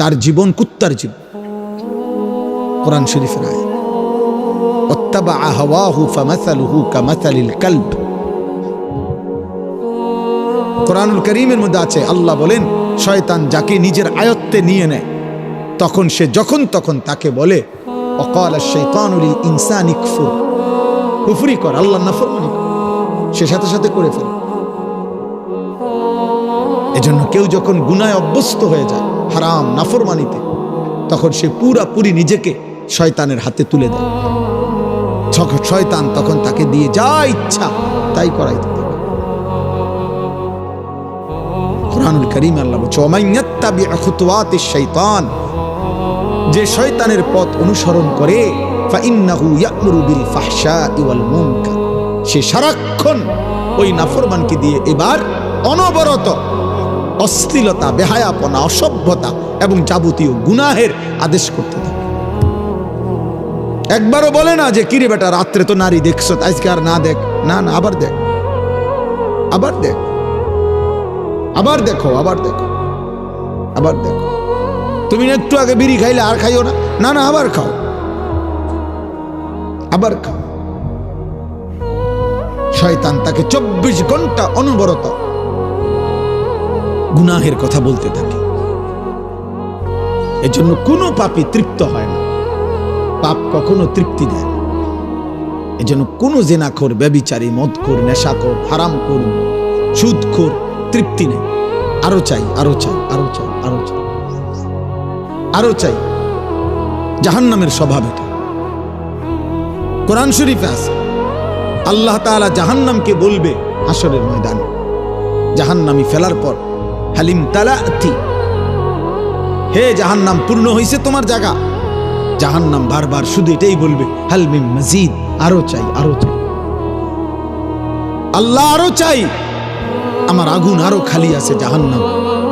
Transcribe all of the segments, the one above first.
তার জীবন কুত্তার জীবন। কোরআন শরীফের আয়াত, ওয়াত্তাবাআ হাওয়াহু ফামাসালুহু কামাসালিল কালব। কোরআনুল কারীমের মধ্যে আছে, আল্লাহ বলেন শয়তান যাকে নিজের আয়ত্তে নিয়ে নেয় তখন সে যখন তখন তাকে বলে ওয়াকালা আশ-শাইতানু লিল ইনসানি কুফুর, কুফরি কর, আল্লাহর নাফরমানি কর, সে সাথে সাথে করে ফেলে। এজন্য কেউ যখন গুনাহে অভ্যস্ত হয়ে যায়, হারাম নাফরমানিতে, তখন সে পুরাপুরি নিজেকে শয়তানের হাতে তুলে দেয়। শয়তান তখন তাকে দিয়ে যা ইচ্ছা তাই করাইতে থাকে। কুরআনুল কারীম আল্লাহ বলছে ওয়ামান ইয়াত্তাবি খুতুওয়াতিশ শাইতান, যে শয়তানের পথ অনুসরণ করে ফাইন্নাহু ইয়া'মুরু বিল ফাহশাই ওয়াল মুনকার, সে সারাক্ষণ ওই নাফরমানকে দিয়ে এবার অনবরত অশ্লীলতা, বেহায়াপনা, অসভ্যতা এবং যাবতীয় গুনাহের আদেশ করতে থাকে। একবারও বলে না যে কিরে বেটা রাত্রে তো নারী দেখছো, আজকে আর না দেখ, না না, আবার দেখ, আবার দেখ, আবার দেখো, আবার দেখো, আবার দেখো। তুমি একটু আগে বিড়ি খাইলে আর খাইও না, না না, আবার খাও, আবার খাও। শয়তান তাকে 24 ঘন্টা অনবরত গুনাহের কথা বলতে থাকে। এজন্য কোনো পাপী তৃপ্ত হয় না, পাপ কখনো তৃপ্তি দেয় না। এজন্য কোনো জেনাখোর, ব্যভিচারী, মদখোর, নেশাখোর, হারামখোর, সুদখোর তৃপ্তি নেই, আরো চাই, আরো চাই, আরো চাই, আরো চাই, আরো চাই। জাহান্নামের স্বভাব এটা। কোরআন শরীফে আছে আল্লাহ তাআলা জাহান্নামকে বলবে হাসরের ময়দানে, জাহান্নামী ফেলার পর, হালিম তালাতি, হে জাহান্নাম পূর্ণ হইছে তোমার জায়গা। জাহান্নাম বারবার শুধু এটাই বলবে, হাল মিন মাজিদ, আরো চাই, আরো চাই, আল্লাহ আরো চাই, আমার আগুন আরো খালি আছে, জাহান্নাম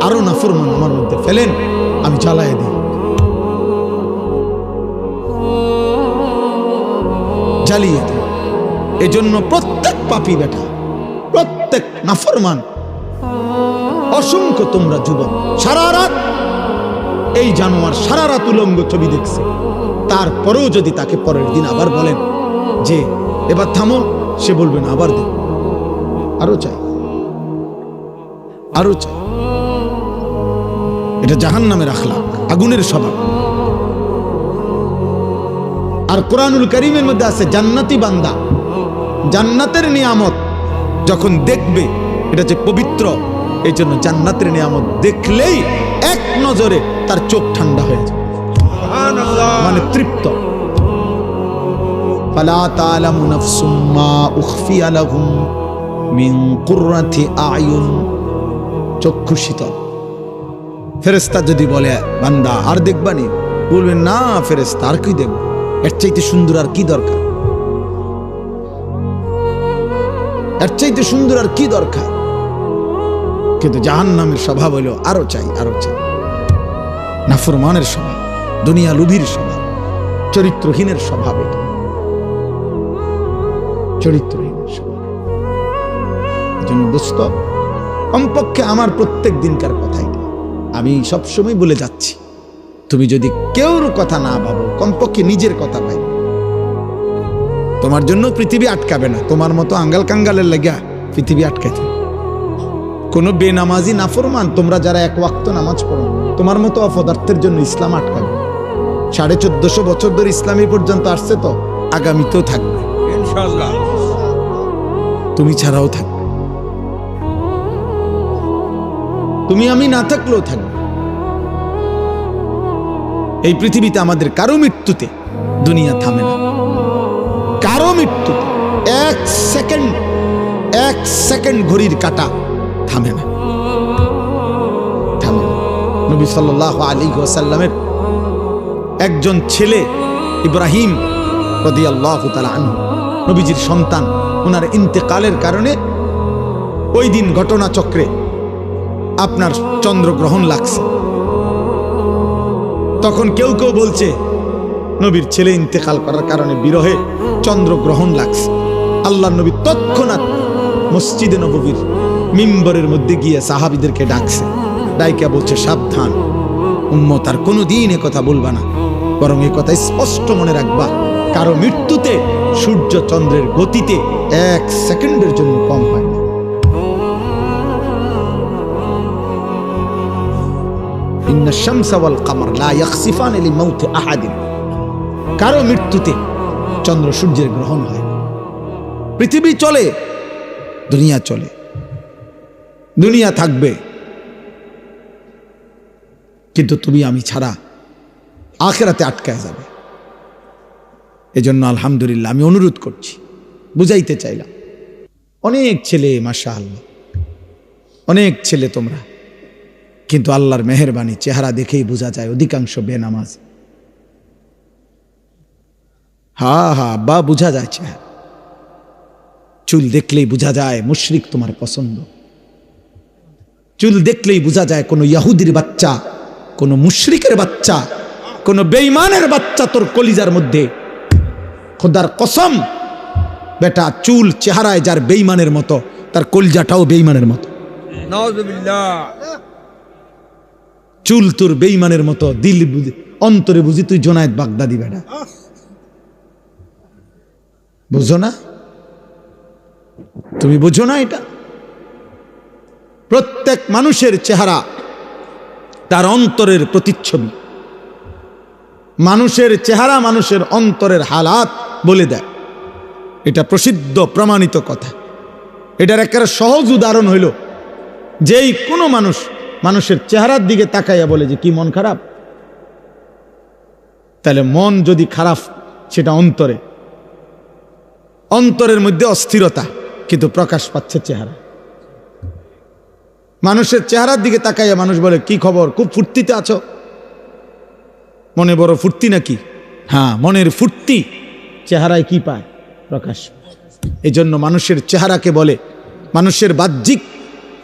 আরো নাফরমান আমার মধ্যে ফেলেন, আমি জ্বালায় দিই, জ্বালিয়ে দিই। এজন্য প্রত্যেক পাপী বেটা, প্রত্যেক নাফরমান, অসংখ্য তোমরা যুবক সারা রাত এই জানোয়ার সারা রাত উলঙ্গ ছবি দেখছে, তারপরেও যদি তাকে পরের দিন আবার বলেন যে এবার থামো, সে বলবে না, আবার দেখ, আরো চাই, আরো চাই। এটা জাহান্নামের আখলাক, আগুনের স্বভাব। আর কোরআনুল কারীমের মধ্যে আছে জান্নাতি বান্দা, জান্নাতের নিয়ামত যখন দেখবে, এটা যে পবিত্র, এই জন্য জান্নাতের নিয়ামত দেখলেই এক নজরে তার চোখ ঠান্ডা হয়ে যায়, মানে তৃপ্ত। ফালা তা'লামু নাফসুম মা উখফিয়া লাহুম মিন কুররাতি আ'য়ুন, চক্ষু শীতল। ফেরেশতা যদি বলে বান্দা আর দেখবানি, বলবেন না ফেরেশতা আর কি দেখব, এর চাইতে সুন্দর আর কি দরকার, এর চাইতে সুন্দর আর কি দরকার। কিন্তু জাহান্নামের স্বভাব হলো আরো চাই, আরো চাই। নাফরমানের স্বভাব, দুনিয়া লোভীর স্বভাব, চরিত্রহীনের স্বভাব, এটা চরিত্রহীনের স্বভাব। এজন্য দোস্ত, কমপক্ষে আমার প্রত্যেক দিনকার কথাই আমি সবসময় বলে যাচ্ছি, তুমি যদি কেউর কথা না ভাবো, কমপক্ষে নিজের কথা ভাই। তোমার জন্য পৃথিবী আটকাবে না, তোমার মতো আঙ্গাল কাঙ্গালের লাগা পৃথিবী আটকাইতে। কোন বেনামাজি নাফরমান, তোমরা যারা এক ওয়াক্ত নামাজ পড়ো, তোমার মতো অপদার্থের জন্য ইসলাম আটকাবে। 1450 বছর ধরে ইসলামী পর্যন্ত আসছে, তো আগামীতেও থাকবে ইনশাআল্লাহ, তুমি ছাড়াও থাকবে, তুমি আমি না থাকলেও থাকবে। এই পৃথিবীতে আমাদের কারো মৃত্যুতে দুনিয়া থামে না, কারো মৃত্যুতে এক সেকেন্ড ঘড়ির কাঁটা থামে না, থামে না। নবী সাল্লাল্লাহু আলাইহি ওয়াসাল্লামের একজন ছেলে ইব্রাহিম রাদিয়াল্লাহু তাআলা আনহু, নবীজির সন্তান, ওনার ইন্তেকালের কারণে ওই দিন ঘটনাচক্রে আপনার চন্দ্রগ্রহণ লাগছে। তখন কেউ কেউ বলছে নবীর ছেলে ইন্তেকাল করার কারণে বিরহে চন্দ্রগ্রহণ লাগছে। আল্লাহর নবী তৎক্ষণাৎ মসজিদে নববীর মিম্বরের মধ্যে গিয়ে সাহাবীদেরকে ডাকছে, ডাইকা বলছে সাবধান, উম্মত আর কোনোদিন এ কথা বলবা না, বরং এ কথা স্পষ্ট মনে রাখবা, কারো মৃত্যুতে সূর্য চন্দ্রের গতিতে 1 সেকেন্ডের জন্য কম হয় না। ইন্না শামসা ওয়াল কামার লা ইয়াখসিফানি লিমাউতি আহাদিন। কারো মৃত্যুতে চন্দ্র সূর্যের গ্রহণ হয় না। পৃথিবী চলে, দুনিয়া চলে, দুনিয়া থাকবে, কিন্তু তুমি আমি ছাড়া আখিরাতে আটকায় যাবে। এজন্য আলহামদুলিল্লাহ আমি অনুরোধ করছি, বুঝাইতে চাইলাম। অনেক ছেলে মাশাআল্লাহ, অনেক ছেলে তোমরা, কিন্তু আল্লাহর মেহেরবানি চেহারা দেখেই বোঝা যায় অধিকাংশ বেনামাজ। বা বোঝা যায় চেহারা, চুল দেখলেই বোঝা যায় মুশরিক তোমার পছন্দ, চুল দেখলেই বোঝা যায় কোন ইহুদির বাচ্চা, কোন মুশরিকের বাচ্চা, কোন বেঈমানের বাচ্চা তোর কলিজার মধ্যে। খোদার কসম বেটা, চুল চেহারায় যার বেঈমানের মতো, তার কলিজাটাও বেঈমানের মতো। নাউযুবিল্লাহ। চুল তোর বেঈমানের মতো, দিল অন্তরে বুঝি তুই জোনায়েদ বাগদাদি বেটা। বুঝো না? তুমি বুঝো না এটা? প্রত্যেক মানুষের চেহারা তার অন্তরের প্রতিচ্ছবি। মানুষের চেহারা মানুষের অন্তরের হালাত বলে দেয়, এটা প্রসিদ্ধ প্রমাণিত কথা। এটার একেবারে সহজ উদাহরণ হইল, যেই কোনো মানুষ মানুষের চেহারার দিকে তাকাইয়া বলে যে কি মন খারাপ, তাহলে মন যদি খারাপ সেটা অন্তরে, অন্তরের মধ্যে অস্থিরতা, কিন্তু প্রকাশ পাচ্ছে চেহারা। মানুষের চেহারার দিকে তাকাইয়া মানুষ বলে কি খবর, খুব ফুর্তিতে আছো, মনে বড় ফুর্তি নাকি? হ্যাঁ, মনের ফুর্তি চেহারায় কি পায়? প্রকাশ। এই জন্য মানুষের চেহারাকে বলে, মানুষের বাহ্যিক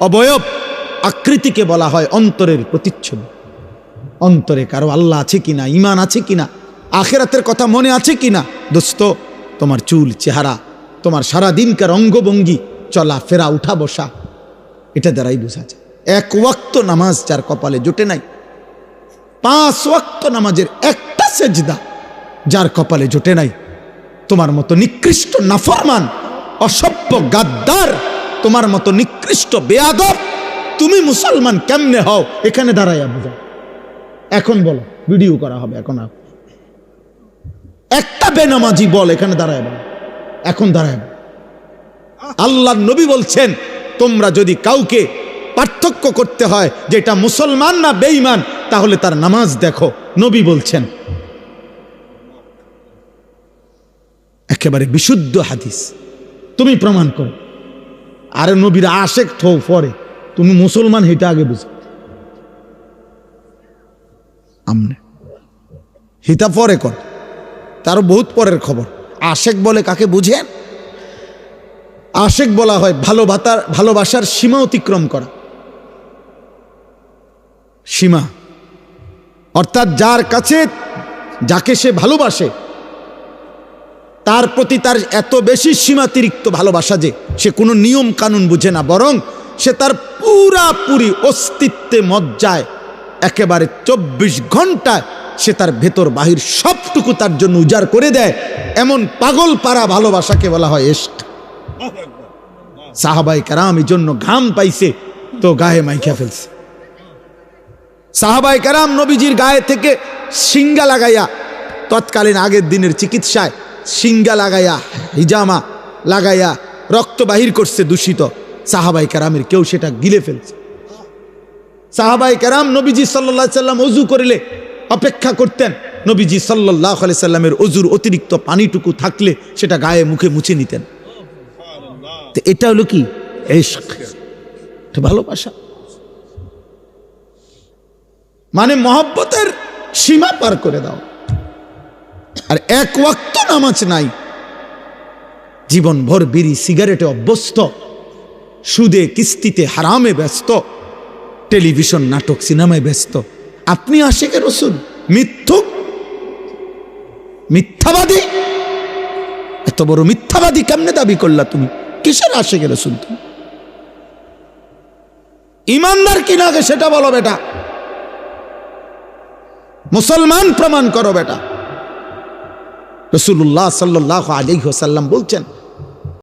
অবয়ব আকৃতিকে বলা হয় অন্তরের প্রতিচ্ছবি। অন্তরে কারো আল্লাহ আছে কিনা, ঈমান আছে কিনা, আখিরাতের কথা মনে আছে কিনা, দোস্ত তোমার চুল চেহারা, তোমার সারা দিনকার অঙ্গভঙ্গি, চলা ফেরা, উঠা বসা, এটা দ্বারাই বোঝা যায়। 1 ওয়াক্ত নামাজ যার কপালে জোটে নাই, 5 ওয়াক্ত নামাজের একটা সেজদা যার কপালে জোটে নাই, তোমার মতো নিকৃষ্ট নাফরমান, অসভ্য, গাদ্দার, তোমার মতো নিকৃষ্ট বেয়াদব তুমি মুসলমান কেমনে হও? এখানে দাঁড়াইয়া বোঝা। এখন বলো, ভিডিও করা হবে এখন। একটা বেনামাজি বল এখানে দাঁড়ায় বল, এখন দাঁড়ায়। আল্লাহর নবী বলছেন, তোমরা যদি কাউকে পার্থক্য করতে হয় যে এটা মুসলমান না বেঈমান, তাহলে তার নামাজ দেখো। নবী বলছেন, একেবারে বিশুদ্ধ হাদিস, তুমি প্রমাণ করো। আরে নবীর আশেক থো পরে, তুমি মুসলমান এটা আগে বুঝো। আমনে হিতা পরে কর, তারও বহুত পরের খবর। আশেক বলে কাকে বুঝেন? আশেক বলা হয় ভালোবাসার সীমা অতিক্রম করা। সীমা অর্থাৎ যার কাছে, যাকে সে ভালোবাসে, তার প্রতি তার এত বেশি সীমাতিরিক্ত ভালোবাসা যে সে কোনো নিয়ম কানুন বুঝে না, বরং সে তার পুরাপুরি অস্তিত্বে মজ্জায় একেবারে 24 ঘন্টায় সে তার ভেতর বাহির সবটুকু তার জন্য উজাড় করে দেয়। এমন পাগল পারা ভালোবাসাকে বলা হয় ইশক। সাহাবায়ে কেরাম এই জন্য ঘাম পাইছে তো গায়ে মাইখা ফেলছে। সাহাবায়ে কেরাম নবীজির গায়ে থেকে শিঙ্গা লাগাইয়া, তৎকালীন আগের দিনের চিকিৎসায় শিঙ্গা লাগাইয়া, হিজামা লাগাইয়া রক্ত বাহির করছে দূষিত। সাহাবায়ে কেরামের কেউ সেটা গিলে ফেলছে। সাহাবায়ে কেরাম নবীজি সাল্লাল্লাহু আলাইহি সাল্লাম ওযু করিলে অপেক্ষা করতেন, নবীজি সাল্লাল্লাহু আলাইহি সাল্লামের ওযুর অতিরিক্ত পানিটুকু থাকলে সেটা গায়ে মুখে মুছে নিতেন। তো এটা হলো কি? ইশক, এটা ভালোবাসা। মানে মহব্বতের সীমা পার করে দাও। আর 1 ওয়াক্ত নামাজ নাই, জীবন ভর বিড়ি সিগারেটে অভ্যস্ত, সুদে কিস্তিতে হারামে ব্যস্ত, টেলিভিশন নাটক সিনেমায় ব্যস্ত। আপনি আশিকে রাসূল, মিথ্যুক, মিথ্যাবাদী। এত বড় মিথ্যাবাদী কেমনে দাবি করলা তুমি? কিসের আশিকে রাসূল তুমি? ইমানদার কিনা আগে সেটা বলো বেটা। মুসলমান প্রমাণ করো বেটা। রাসূলুল্লাহ সাল্লাল্লাহু আলাইহি ওয়াসাল্লাম বলছেন,